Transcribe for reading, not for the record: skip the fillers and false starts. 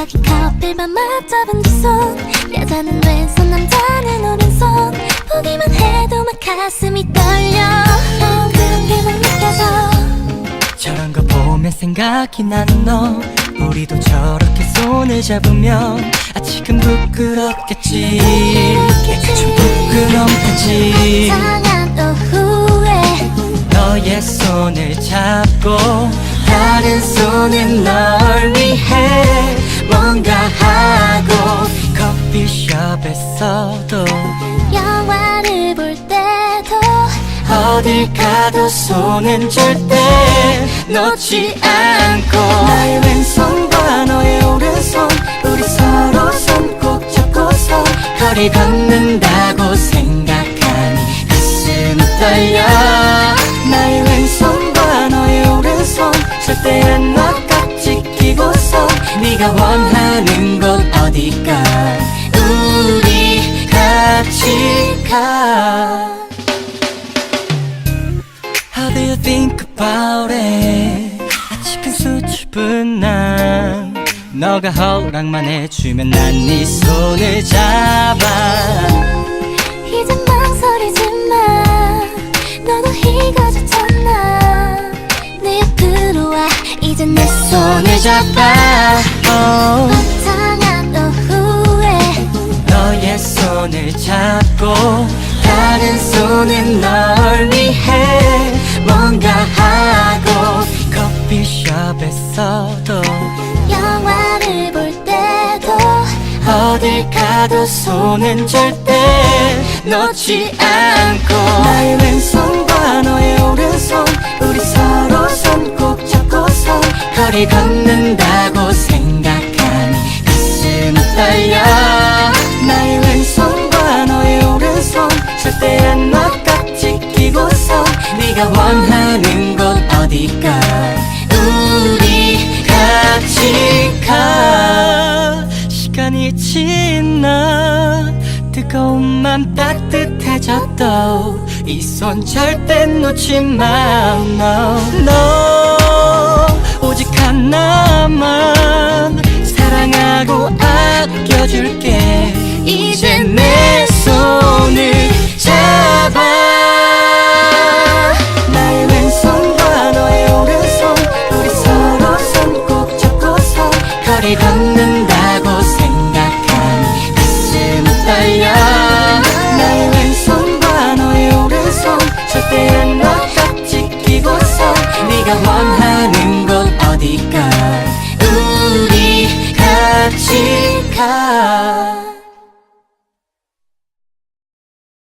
여기 커플만 맞잡은 두 손, 여자는 왼손 남자는 오른손. 보기만 해도 막 가슴이 떨려. 그런 게 막 느껴져. 저런 거 보면 생각이 나는 너. 우리도 저렇게 손을 잡으면 지금 부끄럽겠지. 좀 부끄럽겠지. 이상한 오후에 너의 손을 잡고 다른 손은 널 위해 뭔가 하고, 커피숍에서도 영화를 볼 때도 어딜 가도 손은 절대 놓지 않고, 나의 왼손과 너의 오른손, 우리 서로 손 꼭 잡고서 거리 걷는다고 생각하니 가슴이 떨려. 나의 왼손과 너의 오른손 절대 안 놔가 지키고서 네가 원하는 곳 어디가 우리 같이 가. How do you think about it? 아직은 수줍은 난 너가 허락만 해주면 난 네 손을 잡아. 이젠 망설이지마. 너도 익어졌잖아. 내 옆으로 와. 이젠 내 손을 잡아. 화창한 오후에 너의 손을 잡고 다른 손은 널 위해 뭔가 하고, 커피숍에서도 영화를 볼 때도 어딜 가도 손은 절대 놓지 않고, 나의 왼손과 너의 오른손, 우리 서로 손 꼭 잡고서 거리 걷는다고 생각하니 가슴이 떨려. 나의 왼손과 너의 오른손 절대 안 놔가 지키고서 네가 원하는 곳 어디가 우리 같이 가. 시간이 지나 뜨거운 맘 따뜻해져도 이 손 절대 놓지 마. No, no. 오직 하나만 사랑하고 아껴줄게. 이제 내 손을 잡아. 나의 왼손과 너의 오른손, 우리 서로 손 꼭 잡고서 거리 걷는다고 생각하니 가슴이 떨려. 나의 왼손과 너의 오른손 절대 안 놔가 지키고서 네가 원하는 곳 어디가 우리 같이 가.